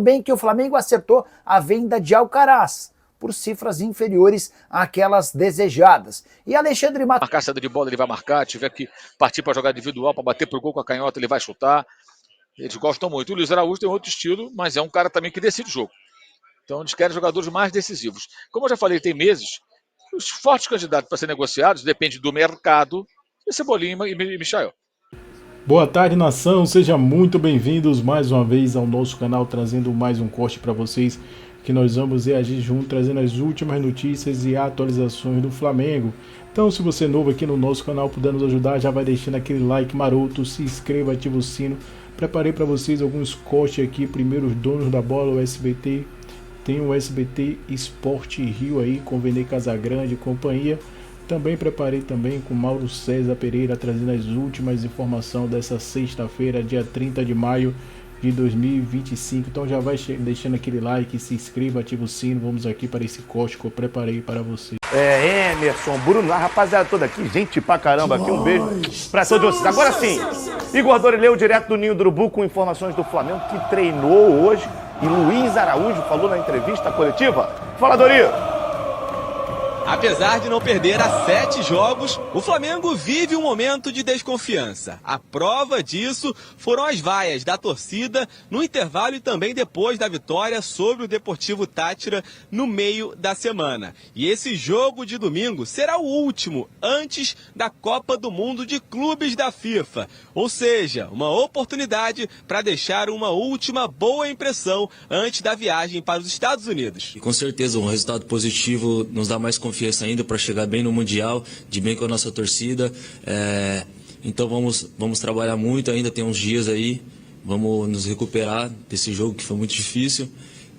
bem que o Flamengo acertou a venda de Alcaraz por cifras inferiores àquelas desejadas. E Alexandre Matos... Marcar saída de bola ele vai marcar, tiver que partir para jogar individual, para bater pro gol com a canhota ele vai chutar. Eles gostam muito. O Luiz Araújo tem outro estilo, mas é um cara também que decide o jogo. Então eles querem jogadores mais decisivos. Como eu já falei, tem meses, os fortes candidatos para ser negociados dependem do mercado, de Cebolinha e Michael. Boa tarde, nação, sejam muito bem-vindos mais uma vez ao nosso canal, trazendo mais um corte para vocês, que nós vamos reagir junto, trazendo as últimas notícias e atualizações do Flamengo. Então, se você é novo aqui no nosso canal, puder nos ajudar, já vai deixando aquele like maroto, se inscreva, ativa o sino. Preparei para vocês alguns cortes aqui, primeiro os donos da bola, o SBT, tem o SBT Esporte Rio aí, com Vene Casagrande e companhia. Também preparei também com Mauro César Pereira, trazendo as últimas informações dessa sexta-feira, dia 30 de maio de 2025. Então já vai deixando aquele like, se inscreva, ativa o sino. Vamos aqui para esse corte que eu preparei para você. Emerson, Bruno, a rapaziada toda aqui, gente pra caramba aqui, um beijo pra todos vocês. Agora sim, Igor Dorileu, direto do Ninho do Urubu, com informações do Flamengo, que treinou hoje, e Luiz Araújo falou na entrevista coletiva. Fala, Dorileu! Apesar de não perder há 7 jogos, o Flamengo vive um momento de desconfiança. A prova disso foram as vaias da torcida no intervalo e também depois da vitória sobre o Deportivo Táchira no meio da semana. E esse jogo de domingo será o último antes da Copa do Mundo de Clubes da FIFA. Ou seja, uma oportunidade para deixar uma última boa impressão antes da viagem para os Estados Unidos. E com certeza um resultado positivo nos dá mais confiança ainda para chegar bem no Mundial, de bem com a nossa torcida. Então vamos trabalhar muito ainda, tem uns dias aí, vamos nos recuperar desse jogo que foi muito difícil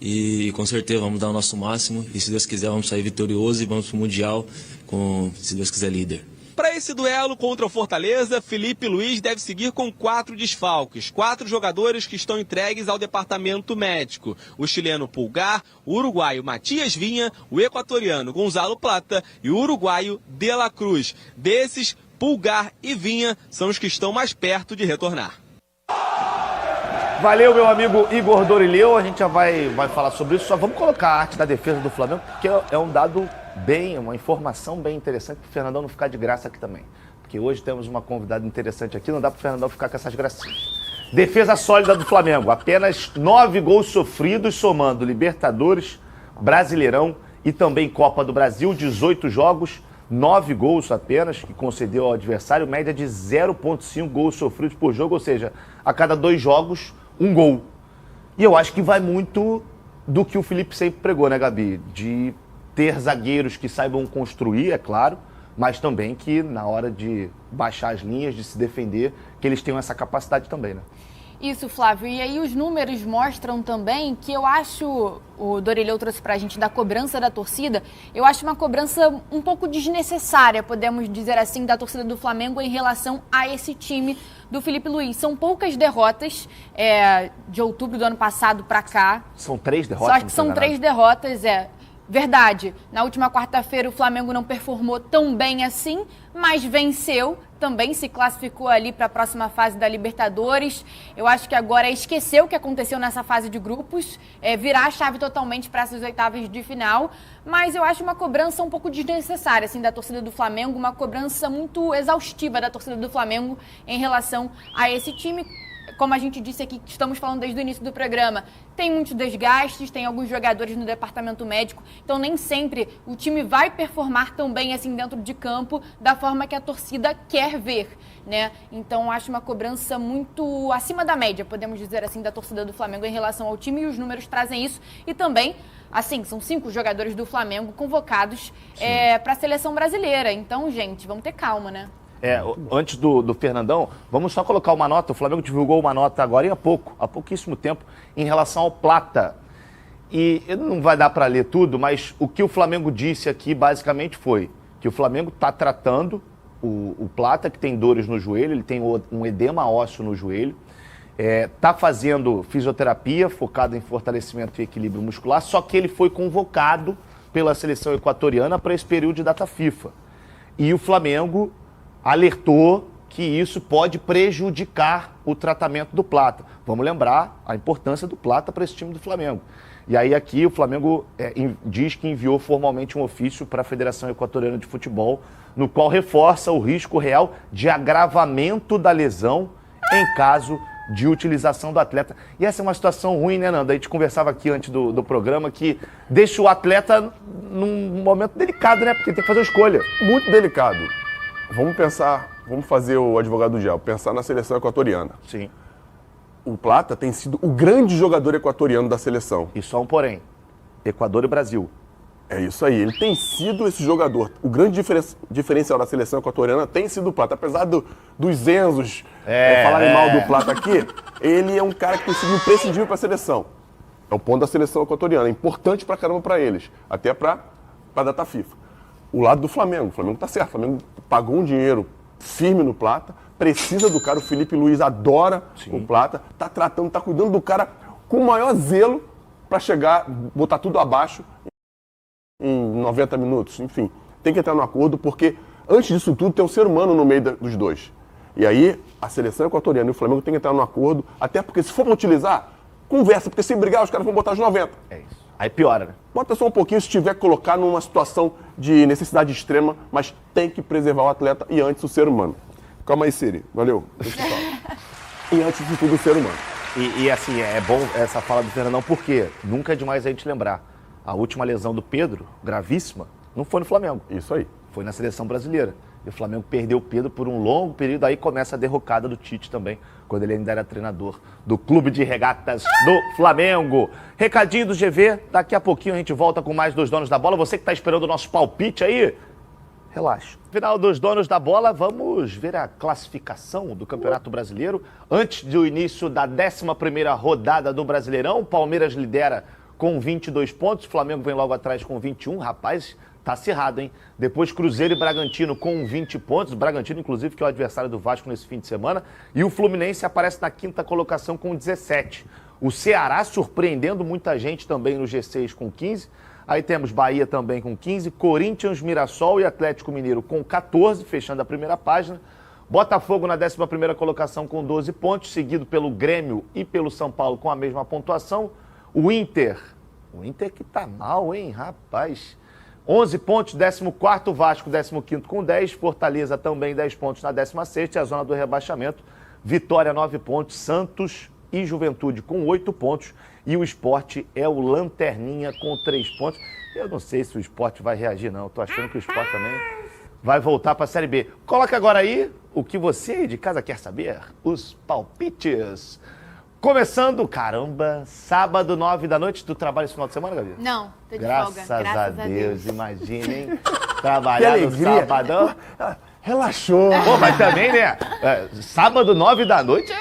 e com certeza vamos dar o nosso máximo e se Deus quiser vamos sair vitorioso e vamos para o Mundial com, se Deus quiser, líder. Para esse duelo contra o Fortaleza, Felipe Luiz deve seguir com 4 desfalques. 4 jogadores que estão entregues ao departamento médico. O chileno Pulgar, o uruguaio Matias Vinha, o equatoriano Gonzalo Plata e o uruguaio De La Cruz. Desses, Pulgar e Vinha são os que estão mais perto de retornar. Valeu, meu amigo Igor Dorileu. A gente já vai falar sobre isso. Só vamos colocar a arte da defesa do Flamengo, porque é um dado uma informação bem interessante para o Fernandão não ficar de graça aqui também. Porque hoje temos uma convidada interessante aqui, não dá para o Fernandão ficar com essas gracinhas. Defesa sólida do Flamengo. Apenas 9 gols sofridos, somando Libertadores, Brasileirão e também Copa do Brasil. 18 jogos, 9 gols apenas, que concedeu ao adversário, média de 0,5 gols sofridos por jogo, ou seja, a cada 2 jogos, 1 gol. E eu acho que vai muito do que o Felipe sempre pregou, né, Gabi? De ter zagueiros que saibam construir, é claro, mas também que na hora de baixar as linhas, de se defender, que eles tenham essa capacidade também, né? Isso, Flávio. E aí os números mostram também que eu acho, o Dorileu trouxe pra gente da cobrança da torcida, eu acho uma cobrança um pouco desnecessária, podemos dizer assim, da torcida do Flamengo em relação a esse time do Felipe Luiz. São poucas derrotas de outubro do ano passado pra cá. São 3 derrotas? Só que são 3 derrotas, Verdade, na última quarta-feira o Flamengo não performou tão bem assim, mas venceu, também se classificou ali para a próxima fase da Libertadores. Eu acho que agora é esquecer o que aconteceu nessa fase de grupos, virar a chave totalmente para essas oitavas de final, mas eu acho uma cobrança um pouco desnecessária assim, da torcida do Flamengo, uma cobrança muito exaustiva da torcida do Flamengo em relação a esse time. Como a gente disse aqui, estamos falando desde o início do programa, tem muitos desgastes, tem alguns jogadores no departamento médico, então nem sempre o time vai performar tão bem assim dentro de campo da forma que a torcida quer ver, né? Então acho uma cobrança muito acima da média, podemos dizer assim, da torcida do Flamengo em relação ao time, e os números trazem isso. E também, assim, são 5 jogadores do Flamengo convocados para a seleção brasileira, então, gente, vamos ter calma, né? Antes do Fernandão, vamos só colocar uma nota. O Flamengo divulgou uma nota agora há pouquíssimo tempo, em relação ao Plata. E não vai dar para ler tudo, mas o que o Flamengo disse aqui basicamente foi que o Flamengo está tratando o Plata, que tem dores no joelho, ele tem um edema ósseo no joelho, está fazendo fisioterapia focada em fortalecimento e equilíbrio muscular, só que ele foi convocado pela seleção equatoriana para esse período de data FIFA. E o Flamengo alertou que isso pode prejudicar o tratamento do Plata. Vamos lembrar a importância do Plata para esse time do Flamengo. E aí aqui o Flamengo diz que enviou formalmente um ofício para a Federação Equatoriana de Futebol, no qual reforça o risco real de agravamento da lesão em caso de utilização do atleta. E essa é uma situação ruim, né, Nanda? A gente conversava aqui antes do programa que deixa o atleta num momento delicado, né? Porque tem que fazer uma escolha. Muito delicado. Vamos fazer o advogado do diabo, pensar na seleção equatoriana. Sim. O Plata tem sido o grande jogador equatoriano da seleção. E só um porém, Equador e Brasil. É isso aí, ele tem sido esse jogador. O grande diferencial da seleção equatoriana tem sido o Plata. Apesar dos Enzos falarem mal do Plata aqui, ele é um cara que tem sido imprescindível para a seleção. É o ponto da seleção equatoriana, é importante pra caramba para eles, até para a data FIFA. O lado do Flamengo, o Flamengo tá certo, o Flamengo pagou um dinheiro firme no Plata, precisa do cara, o Felipe Luiz adora o Plata, tá tratando, tá cuidando do cara com o maior zelo para chegar, botar tudo abaixo em 90 minutos, enfim. Tem que entrar no acordo porque, antes disso tudo, tem um ser humano no meio dos dois. E aí, a seleção equatoriana e o Flamengo tem que entrar no acordo, até porque se for pra utilizar, conversa, porque se brigar, os caras vão botar os 90. É isso. Aí piora, né? Bota só um pouquinho se tiver que colocar numa situação de necessidade extrema, mas tem que preservar o atleta e antes o ser humano. Calma aí, Siri. Valeu. E antes de tudo, o ser humano. E assim, é bom essa fala do Fernandão, porque nunca é demais a gente lembrar. A última lesão do Pedro, gravíssima, não foi no Flamengo. Isso aí. Foi na seleção brasileira. E o Flamengo perdeu o Pedro por um longo período, aí começa a derrocada do Tite também, quando ele ainda era treinador do Clube de Regatas do Flamengo. Recadinho do GV, daqui a pouquinho a gente volta com mais dos Donos da Bola. Você que está esperando o nosso palpite aí, relaxa. Final dos Donos da Bola, vamos ver a classificação do Campeonato Brasileiro. Antes do início da 11ª rodada do Brasileirão, o Palmeiras lidera com 22 pontos, o Flamengo vem logo atrás com 21, rapaz, tá acirrado, hein? Depois Cruzeiro e Bragantino com 20 pontos, o Bragantino inclusive que é o adversário do Vasco nesse fim de semana, e o Fluminense aparece na 5ª colocação com 17. O Ceará surpreendendo muita gente também no G6 com 15, aí temos Bahia também com 15, Corinthians, Mirassol e Atlético Mineiro com 14, fechando a primeira página, Botafogo na 11ª colocação com 12 pontos, seguido pelo Grêmio e pelo São Paulo com a mesma pontuação. O Inter que tá mal, hein, rapaz. 11 pontos, 14º, Vasco 15º com 10, Fortaleza também 10 pontos na 16ª, e a zona do rebaixamento, Vitória 9 pontos, Santos e Juventude com 8 pontos, e o Sport é o lanterninha com 3 pontos. Eu não sei se o Sport vai reagir não, tô achando que o Sport também vai voltar para a Série B. Coloca agora aí o que você de casa quer saber, os palpites. Começando, caramba, sábado, 9 da noite. Tu trabalha esse final de semana, Gabi? Não, tô de Graças folga. a Deus, imaginem. Trabalhar no sabadão. Relaxou. Pô, mas também, né? Sábado, 9 da noite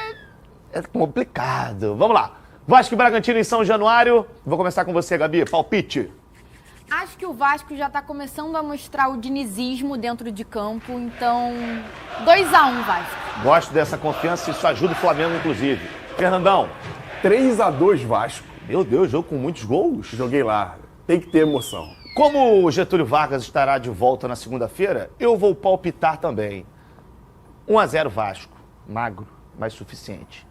é complicado. Vamos lá. Vasco e Bragantino em São Januário. Vou começar com você, Gabi. Palpite. Acho que o Vasco já tá começando a mostrar o dinizismo dentro de campo, então 2-1 Vasco. Gosto dessa confiança, isso ajuda o Flamengo, inclusive. Fernandão. 3-2 Vasco. Meu Deus, jogo com muitos gols. Joguei lá. Tem que ter emoção. Como o Getúlio Vargas estará de volta na segunda-feira, eu vou palpitar também. 1-0 Vasco. Magro, mas suficiente.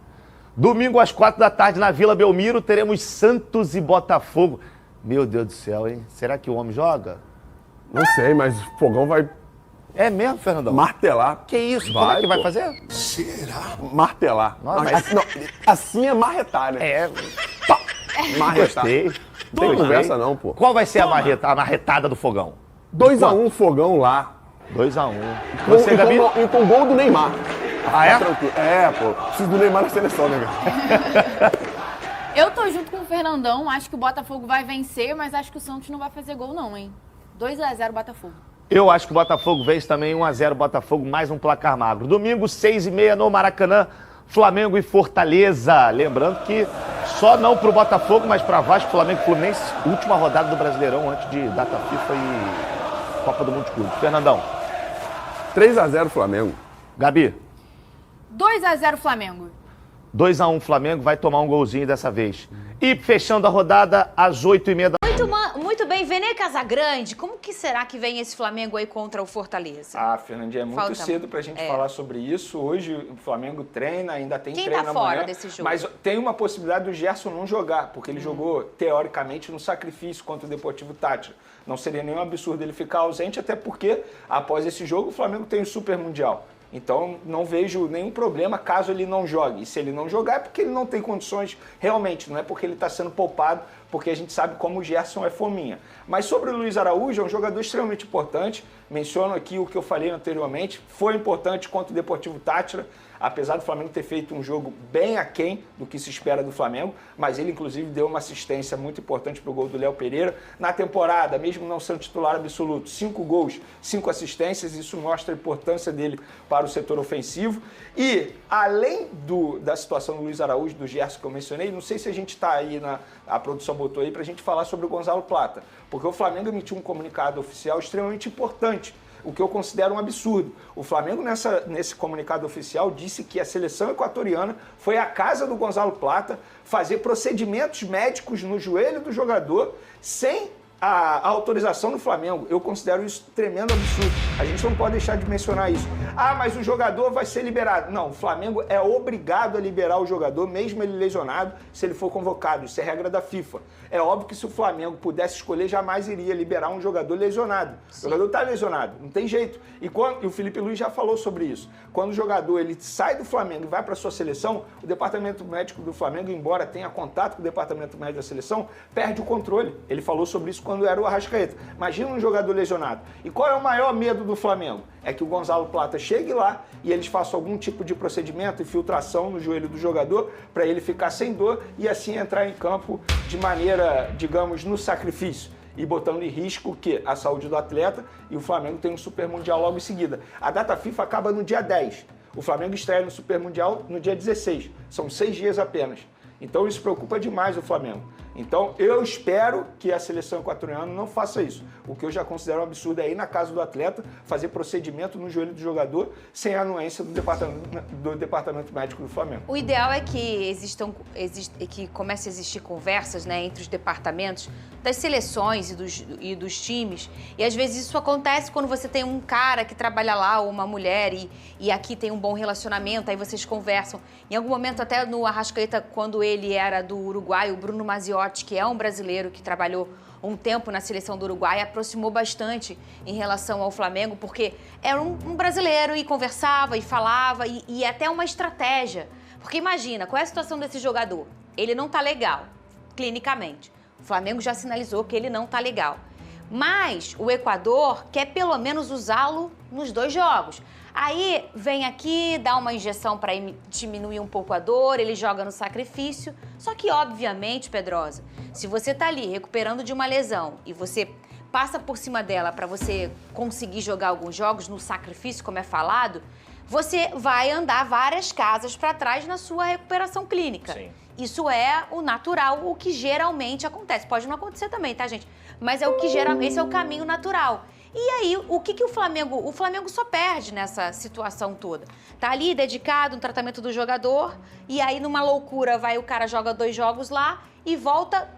Domingo às 4 da tarde na Vila Belmiro teremos Santos e Botafogo. Meu Deus do céu, hein? Será que o homem joga? Não sei, mas o Fogão vai É mesmo, Fernandão? martelar. Que isso? Como é que vai fazer? Martelar. Nossa, mas- Não, assim é marretar, né? É, Pá, marretar. gostei. Não tem conversa não, pô. Qual vai ser a marretada do Fogão? 2-1 Fogão lá. 2-1. Você, Gabi? E com gol do Neymar. Ah, é? Tá tranquilo. É, pô. Preciso do Neymar na seleção, né, cara? Eu tô junto com o Fernandão, acho que o Botafogo vai vencer, mas acho que o Santos não vai fazer gol não, hein? 2-0 Botafogo. Eu acho que o Botafogo vence também 1-0 Botafogo, mais um placar magro. Domingo, 6h30 no Maracanã, Flamengo e Fortaleza. Lembrando que só não pro Botafogo, mas pra Vasco, Flamengo e Fluminense, última rodada do Brasileirão antes de data FIFA e Copa do Mundo de Clubes. Fernandão. 3-0 Flamengo. Gabi. 2-0 Flamengo. 2-1 Flamengo, vai tomar um golzinho dessa vez. E fechando a rodada às 8h30 da... Muito bem, Vene Casagrande, como que será que vem esse Flamengo aí contra o Fortaleza? Fernandinha, é muito cedo pra gente falar sobre isso. Hoje o Flamengo treina, ainda tem treino amanhã. Quem tá fora desse jogo? Mas tem uma possibilidade do Gerson não jogar, porque ele jogou, teoricamente, no sacrifício contra o Deportivo Táchira. Não seria nenhum absurdo ele ficar ausente, até porque, após esse jogo, o Flamengo tem o Super Mundial. Então, não vejo nenhum problema caso ele não jogue. E se ele não jogar é porque ele não tem condições realmente, não é porque ele está sendo poupado, porque a gente sabe como o Gerson é fominha. Mas sobre o Luiz Araújo, é um jogador extremamente importante. Menciono aqui o que eu falei anteriormente. Foi importante contra o Deportivo Táchira, apesar do Flamengo ter feito um jogo bem aquém do que se espera do Flamengo, mas ele inclusive deu uma assistência muito importante para o gol do Léo Pereira. Na temporada, mesmo não sendo titular absoluto, 5 gols, 5 assistências, isso mostra a importância dele para o setor ofensivo. E, além da situação do Luiz Araújo, do Gerson que eu mencionei, não sei se a gente está aí, a produção botou aí para a gente falar sobre o Gonzalo Plata, porque o Flamengo emitiu um comunicado oficial extremamente importante, o que eu considero um absurdo. O Flamengo, nesse comunicado oficial, disse que a seleção equatoriana foi à casa do Gonzalo Plata fazer procedimentos médicos no joelho do jogador sem a autorização do Flamengo. Eu considero isso tremendo absurdo. A gente não pode deixar de mencionar isso. Mas o jogador vai ser liberado. Não, o Flamengo é obrigado a liberar o jogador, mesmo ele lesionado, se ele for convocado. Isso é regra da FIFA. É óbvio que se o Flamengo pudesse escolher, jamais iria liberar um jogador lesionado. Sim. O jogador está lesionado, não tem jeito. E o Felipe Luiz já falou sobre isso. Quando o jogador ele sai do Flamengo e vai para a sua seleção, o departamento médico do Flamengo, embora tenha contato com o departamento médico da seleção, perde o controle. Ele falou sobre isso quando era o Arrascaeta. Imagina um jogador lesionado. E qual é o maior medo do Flamengo? É que o Gonzalo Plata chegue lá e eles façam algum tipo de procedimento, infiltração no joelho do jogador, para ele ficar sem dor e assim entrar em campo de maneira, digamos, no sacrifício, e botando em risco a saúde do atleta, e o Flamengo tem um Super Mundial logo em seguida. A data FIFA acaba no dia 10. O Flamengo estreia no Super Mundial no dia 16. São 6 dias apenas. Então isso preocupa demais o Flamengo. Então eu espero que a seleção equatoriana não faça isso. O que eu já considero um absurdo é ir na casa do atleta, fazer procedimento no joelho do jogador sem a anuência do departamento médico do Flamengo. O ideal é que que comece a existir conversas, né, entre os departamentos das seleções e dos times. E às vezes isso acontece quando você tem um cara que trabalha lá, ou uma mulher, e aqui tem um bom relacionamento, aí vocês conversam. Em algum momento, até no Arrascaeta, quando ele era do Uruguai, o Bruno Maziotti, que é um brasileiro que trabalhou um tempo na seleção do Uruguai, aproximou bastante em relação ao Flamengo, porque era um brasileiro e conversava e falava, e até uma estratégia. Porque imagina, qual é a situação desse jogador? Ele não tá legal, clinicamente. O Flamengo já sinalizou que ele não tá legal. Mas o Equador quer pelo menos usá-lo nos 2 jogos. Aí vem aqui, dá uma injeção para diminuir um pouco a dor, ele joga no sacrifício. Só que, obviamente, Pedrosa, se você tá ali recuperando de uma lesão e você passa por cima dela para você conseguir jogar alguns jogos no sacrifício, como é falado, você vai andar várias casas para trás na sua recuperação clínica. Sim. Isso é o natural, o que geralmente acontece. Pode não acontecer também, tá, gente? Mas é o que geralmente, esse é o caminho natural. E aí, o que o Flamengo... O Flamengo só perde nessa situação toda. Tá ali dedicado no tratamento do jogador, e aí numa loucura o cara joga 2 jogos lá e volta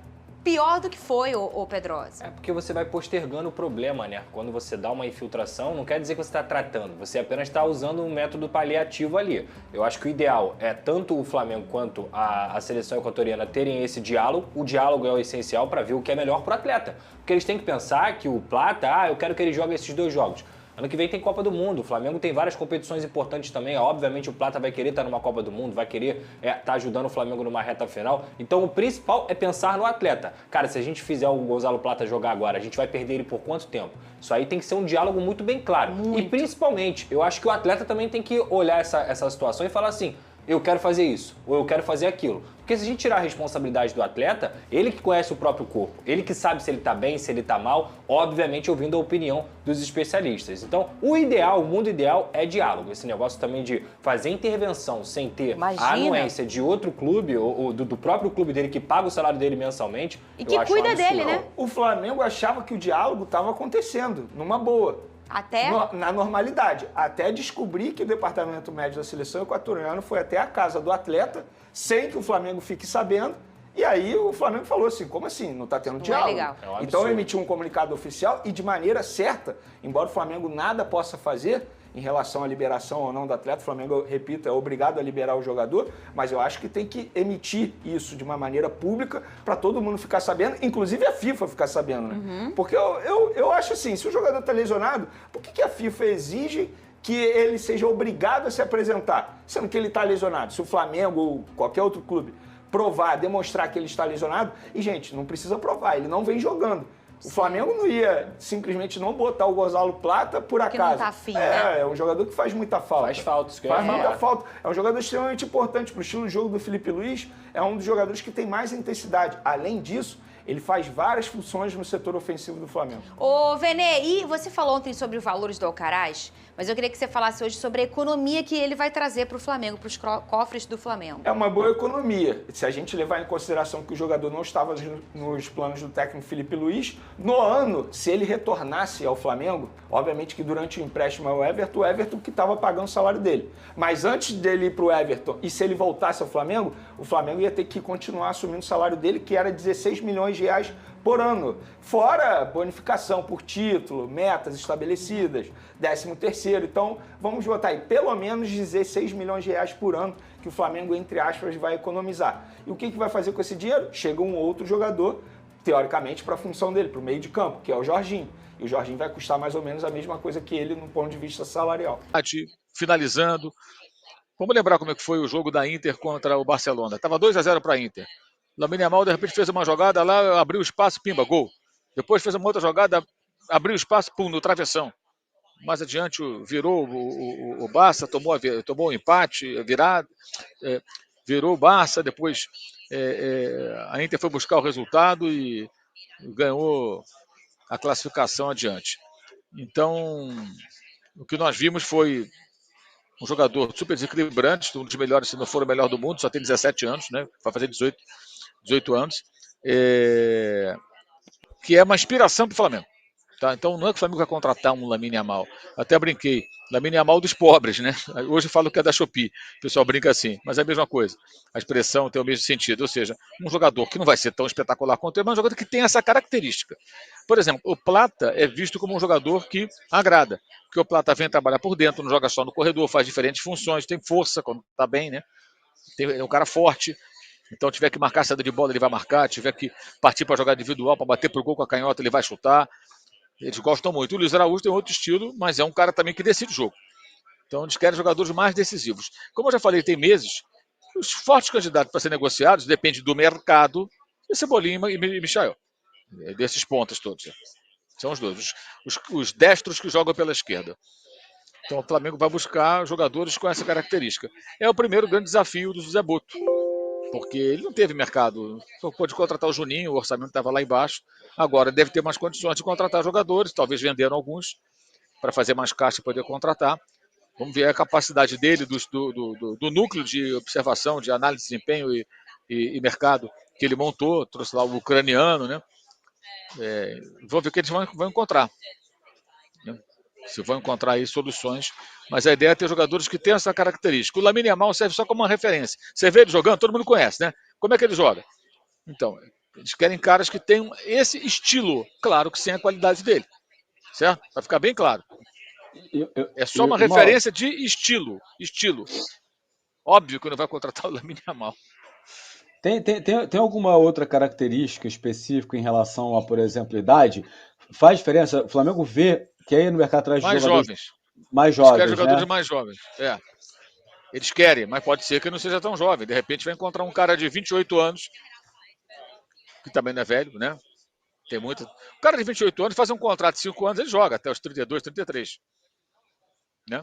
pior do que foi, ô Pedrosa. É porque você vai postergando o problema, né? Quando você dá uma infiltração, não quer dizer que você está tratando, você apenas está usando um método paliativo ali. Eu acho que o ideal é tanto o Flamengo quanto a seleção equatoriana terem esse diálogo. O diálogo é o essencial para ver o que é melhor para o atleta. Porque eles têm que pensar que o Plata, eu quero que ele jogue esses 2 jogos. Ano que vem tem Copa do Mundo, o Flamengo tem várias competições importantes também, obviamente o Plata vai querer estar numa Copa do Mundo, vai querer estar ajudando o Flamengo numa reta final, então o principal é pensar no atleta. Cara, se a gente fizer o Gonzalo Plata jogar agora, a gente vai perder ele por quanto tempo? Isso aí tem que ser um diálogo muito bem claro. Muito. E principalmente, eu acho que o atleta também tem que olhar essa situação e falar assim, eu quero fazer isso, ou eu quero fazer aquilo. Porque se a gente tirar a responsabilidade do atleta, ele que conhece o próprio corpo, ele que sabe se ele tá bem, se ele tá mal, obviamente ouvindo a opinião dos especialistas. Então, o ideal, o mundo ideal é diálogo. Esse negócio também de fazer intervenção sem ter a anuência de outro clube, ou do próprio clube dele que paga o salário dele mensalmente, e que cuida dele, né? O Flamengo achava que o diálogo estava acontecendo, numa boa. Até? Na normalidade. Até descobrir que o departamento médico da seleção equatoriana foi até a casa do atleta, sem que o Flamengo fique sabendo. E aí o Flamengo falou assim, como assim? Não está tendo diálogo. legal. Então emitiu um comunicado oficial e de maneira certa, embora o Flamengo nada possa fazer em relação à liberação ou não do atleta, o Flamengo, eu repito, é obrigado a liberar o jogador, mas eu acho que tem que emitir isso de uma maneira pública para todo mundo ficar sabendo, inclusive a FIFA ficar sabendo, né? Porque eu acho assim, se o jogador está lesionado, por que a FIFA exige que ele seja obrigado a se apresentar, sendo que ele está lesionado? Se o Flamengo ou qualquer outro clube provar, demonstrar que ele está lesionado, e gente, não precisa provar, ele não vem jogando. O Flamengo não ia simplesmente não botar o Gonzalo Plata por Porque acaso. não tá afim, né? É um jogador que faz muita falta. Faz falta, isso que eu Faz ia muita falar. falta. É um jogador extremamente importante para o estilo de jogo do Felipe Luiz. É um dos jogadores que tem mais intensidade. Além disso, ele faz várias funções no setor ofensivo do Flamengo. Ô, Vene, e você falou ontem sobre os valores do Alcaraz, mas eu queria que você falasse hoje sobre a economia que ele vai trazer para o Flamengo, para os cofres do Flamengo. É uma boa economia. Se a gente levar em consideração que o jogador não estava nos planos do técnico Felipe Luiz, no ano, se ele retornasse ao Flamengo, obviamente que durante o empréstimo ao Everton, o Everton que estava pagando o salário dele. Mas antes dele ir para o Everton, e se ele voltasse ao Flamengo, o Flamengo ia ter que continuar assumindo o salário dele, que era 16 milhões de reais por ano. Fora bonificação por título, metas estabelecidas, 13º. Então, vamos botar aí pelo menos 16 milhões de reais por ano que o Flamengo, entre aspas, vai economizar. E o que vai fazer com esse dinheiro? Chega um outro jogador, teoricamente, para a função dele, para o meio de campo, que é o Jorginho. E o Jorginho vai custar mais ou menos a mesma coisa que ele no ponto de vista salarial. Finalizando. Vamos lembrar como é que foi o jogo da Inter contra o Barcelona. Estava 2-0 para a Inter. Lamine Yamal, de repente, fez uma jogada lá, abriu espaço, pimba, gol. Depois fez uma outra jogada, abriu espaço, pum, no travessão. Mais adiante virou o Barça, tomou o empate, virou o Barça, depois a Inter foi buscar o resultado e ganhou a classificação adiante. Então, o que nós vimos foi um jogador super desequilibrante, um dos melhores, se não for o melhor do mundo, só tem 17 anos, né? Vai fazer 18 anos, que é uma inspiração para o Flamengo. Tá? Então não é que o Flamengo vai contratar um Lamine Yamal. Até brinquei, Lamine Yamal dos pobres, né? Hoje eu falo que é da Shopee, o pessoal brinca assim, mas é a mesma coisa. A expressão tem o mesmo sentido, ou seja, um jogador que não vai ser tão espetacular quanto ele, mas um jogador que tem essa característica. Por exemplo, o Plata é visto como um jogador que agrada, porque o Plata vem trabalhar por dentro, não joga só no corredor, faz diferentes funções, tem força quando está bem, né? É um cara forte. Então, tiver que marcar a saída de bola, ele vai marcar. Tiver que partir para jogar individual, para bater pro gol com a canhota, ele vai chutar. Eles gostam muito. O Luiz Araújo tem outro estilo, mas é um cara também que decide o jogo. Então, eles querem jogadores mais decisivos. Como eu já falei, tem meses, os fortes candidatos para ser negociados dependem do mercado, de Cebolinha e Michael. Desses pontas todos. São os dois. Os destros que jogam pela esquerda. Então, o Flamengo vai buscar jogadores com essa característica. É o primeiro grande desafio do Zé Boto. Porque ele não teve mercado, só pôde contratar o Juninho, o orçamento estava lá embaixo. Agora deve ter mais condições de contratar jogadores, talvez venderam alguns para fazer mais caixa e poder contratar. Vamos ver a capacidade dele, do núcleo de observação, de análise de desempenho e mercado que ele montou, trouxe lá o ucraniano, né? Vamos ver o que eles vão encontrar. Né? Se vão encontrar aí soluções, mas a ideia é ter jogadores que tenham essa característica. O Lamine Yamal serve só como uma referência. Você vê ele jogando, todo mundo conhece, né? Como é que ele joga? Então, eles querem caras que tenham esse estilo, claro que sem a qualidade dele, certo? Vai ficar bem claro. É só uma referência de estilo. Óbvio que não vai contratar o Lamine Yamal. Tem alguma outra característica específica em relação a, por exemplo, idade? Faz diferença? O Flamengo vê que aí no mercado atrás de mais jogadores jovens. mais jovens, eles querem jogadores né? mais jovens. Eles querem, mas pode ser que não seja tão jovem. De repente vai encontrar um cara de 28 anos, que também não é velho, né? Tem muito. O cara de 28 anos faz um contrato de 5 anos, ele joga até os 32, 33. Né?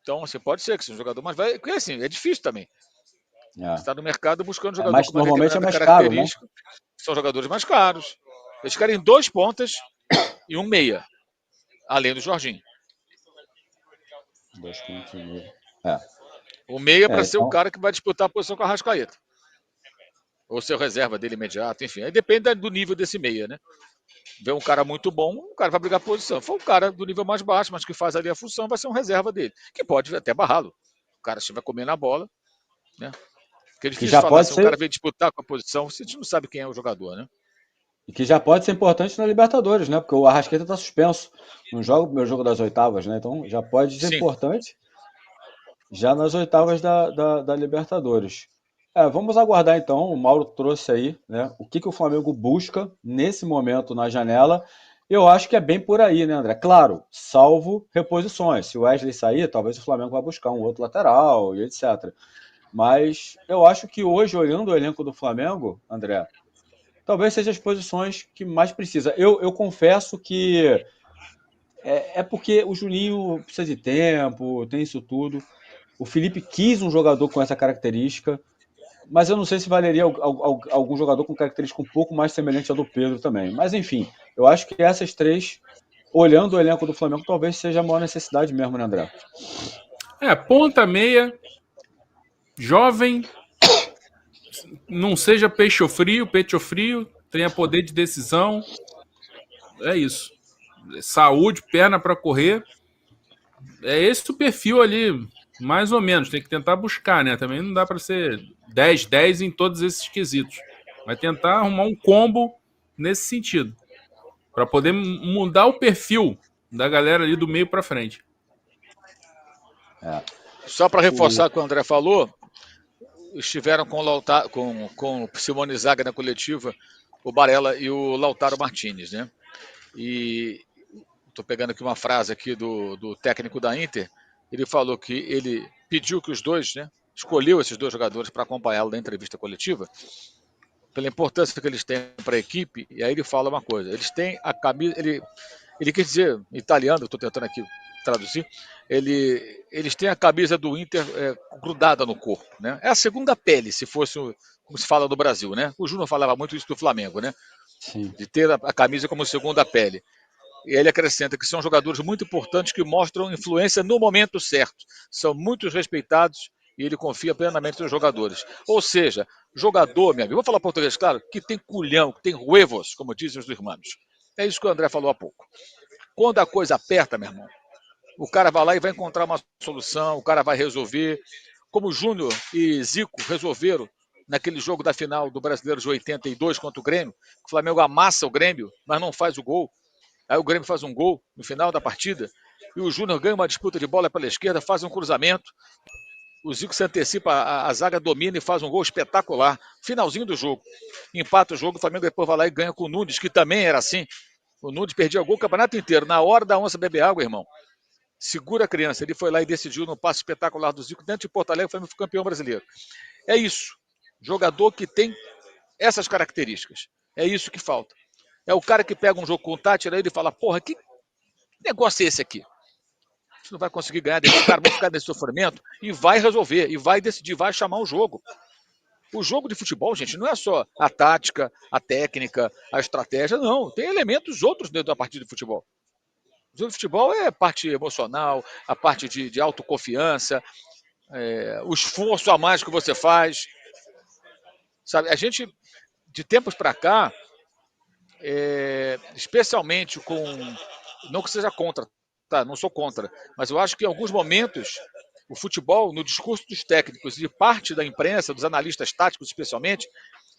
Então, assim, pode ser que seja um jogador mais velho. Porque assim, é difícil também. Você está no mercado buscando jogador mas com uma normalmente é determinada mais caro, né? característica. São jogadores mais caros. Eles querem 2 pontas e um meia, além do Jorginho. 2 pontos e meio. O meia para ser então... o cara que vai disputar a posição com a Arrascaeta. ou ser reserva dele imediato, enfim. Aí depende do nível desse meia, né? Vê um cara muito bom, o cara vai brigar posição. Se for um cara do nível mais baixo, mas que faz ali a função, vai ser um reserva dele, que pode até barrá-lo. O cara estiver comendo a bola, né? Porque é difícil já falar, pode se ser... o cara vem disputar com a posição, você não sabe quem é o jogador, né? E que já pode ser importante na Libertadores, né? Porque o Arrascaeta está suspenso. Não joga o primeiro jogo das oitavas, né? Então já pode ser importante já nas oitavas da Libertadores. Vamos aguardar então. O Mauro trouxe aí, né? O que o Flamengo busca nesse momento na janela. Eu acho que é bem por aí, né, André? Claro, salvo reposições. Se o Wesley sair, talvez o Flamengo vá buscar um outro lateral e etc. Mas eu acho que hoje, olhando o elenco do Flamengo, André, talvez seja as posições que mais precisa. Eu confesso que é porque o Juninho precisa de tempo, tem isso tudo. O Felipe quis um jogador com essa característica, mas eu não sei se valeria algum jogador com característica um pouco mais semelhante à do Pedro também. Mas enfim, eu acho que essas três, olhando o elenco do Flamengo, talvez seja a maior necessidade mesmo, né, André? Ponta meia, jovem, não seja peito frio, tenha poder de decisão. É isso. Saúde, perna para correr. É esse o perfil ali, mais ou menos. Tem que tentar buscar, né? Também não dá para ser 10 em todos esses quesitos. Vai tentar arrumar um combo nesse sentido, para poder mudar o perfil da galera ali do meio para frente. Só para reforçar o que o André falou, estiveram com o Simone Zaga na coletiva, o Barella e o Lautaro Martinez, né? E estou pegando aqui uma frase aqui do técnico da Inter. Ele falou que ele pediu que os dois, né, escolheu esses dois jogadores para acompanhá-lo na entrevista coletiva, pela importância que eles têm para a equipe. E aí ele fala uma coisa: eles têm a camisa, ele quer dizer em italiano, estou tentando aqui traduzir, eles têm a camisa do Inter grudada no corpo, né? É a segunda pele, se fosse como se fala no Brasil, né? O Júnior falava muito isso do Flamengo, né? Sim. De ter a camisa como segunda pele. E ele acrescenta que são jogadores muito importantes que mostram influência no momento certo. São muito respeitados e ele confia plenamente nos jogadores. Ou seja, jogador, meu amigo, vou falar português, claro, que tem culhão, que tem huevos, como dizem os irmãos. É isso que o André falou há pouco. Quando a coisa aperta, meu irmão, o cara vai lá e vai encontrar uma solução, o cara vai resolver. Como o Júnior e Zico resolveram naquele jogo da final do Brasileiro de 82 contra o Grêmio, o Flamengo amassa o Grêmio, mas não faz o gol. Aí o Grêmio faz um gol no final da partida e o Júnior ganha uma disputa de bola pela esquerda, faz um cruzamento. O Zico se antecipa, a zaga domina e faz um gol espetacular. Finalzinho do jogo. Empata o jogo, o Flamengo depois vai lá e ganha com o Nunes, que também era assim. O Nunes perdia o gol o campeonato inteiro. Na hora da onça beber água, irmão, segura a criança. Ele foi lá e decidiu no passe espetacular do Zico dentro de Porto Alegre, o Flamengo foi campeão brasileiro. É isso. Jogador que tem essas características. É isso que falta. É o cara que pega um jogo com o Tátira e ele fala: porra, que negócio é esse aqui? Você não vai conseguir ganhar desse cara, vai ficar nesse sofrimento e vai resolver, e vai decidir, vai chamar o jogo. O jogo de futebol, gente, não é só a tática, a técnica, a estratégia, não. Tem elementos outros dentro da partida de futebol. O jogo de futebol é a parte emocional, a parte de autoconfiança, o esforço a mais que você faz. Sabe, a gente, de tempos para cá, especialmente com... Não que seja contra, tá? Não sou contra, mas eu acho que em alguns momentos o futebol, no discurso dos técnicos e de parte da imprensa, dos analistas táticos especialmente,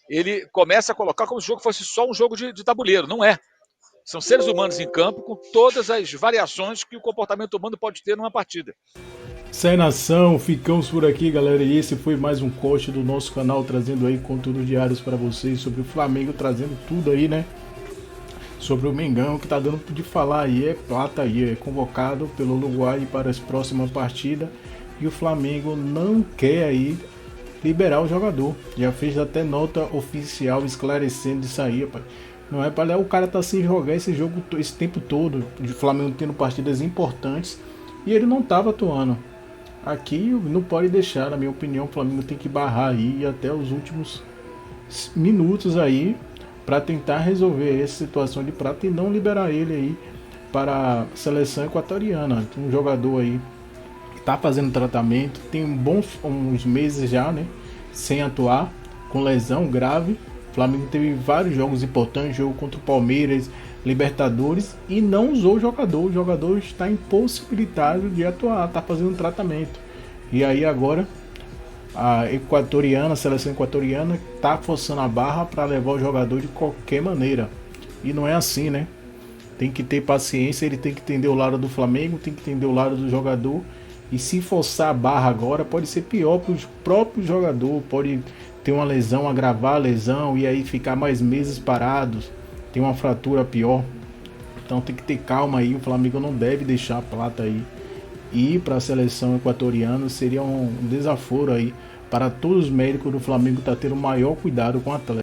ele começa a colocar como se o jogo fosse só um jogo de tabuleiro. Não é. São seres humanos em campo com todas as variações que o comportamento humano pode ter numa partida. Sai nação, ficamos por aqui, galera, e esse foi mais um corte do nosso canal, trazendo aí conteúdos diários para vocês sobre o Flamengo, trazendo tudo aí, né, sobre o Mengão, que tá dando de falar aí, Plata aí, é convocado pelo Uruguai para as próximas partidas, e o Flamengo não quer aí liberar o jogador, já fez até nota oficial esclarecendo isso aí, rapaz. Não é para o cara tá sem jogar esse jogo, esse tempo todo, de Flamengo tendo partidas importantes, e ele não tava atuando. Aqui não pode deixar, na minha opinião, o Flamengo tem que barrar aí até os últimos minutos aí para tentar resolver essa situação de Prata e não liberar ele aí para a seleção equatoriana. Um jogador aí que está fazendo tratamento, tem uns meses já, né, sem atuar, com lesão grave. O Flamengo teve vários jogos importantes, jogo contra o Palmeiras, Libertadores, e não usou o jogador está impossibilitado de atuar, está fazendo tratamento. E aí agora a seleção equatoriana está forçando a barra para levar o jogador de qualquer maneira. E não é assim, né? Tem que ter paciência, ele tem que entender o lado do Flamengo, tem que entender o lado do jogador. E se forçar a barra agora, pode ser pior para os próprios jogadores, pode ter uma lesão, agravar a lesão e aí ficar mais meses parados, tem uma fratura pior. Então tem que ter calma aí, o Flamengo não deve deixar a Plata aí ir para a seleção equatoriana, seria um desaforo aí para todos os médicos do Flamengo estar tendo maior cuidado com o atleta.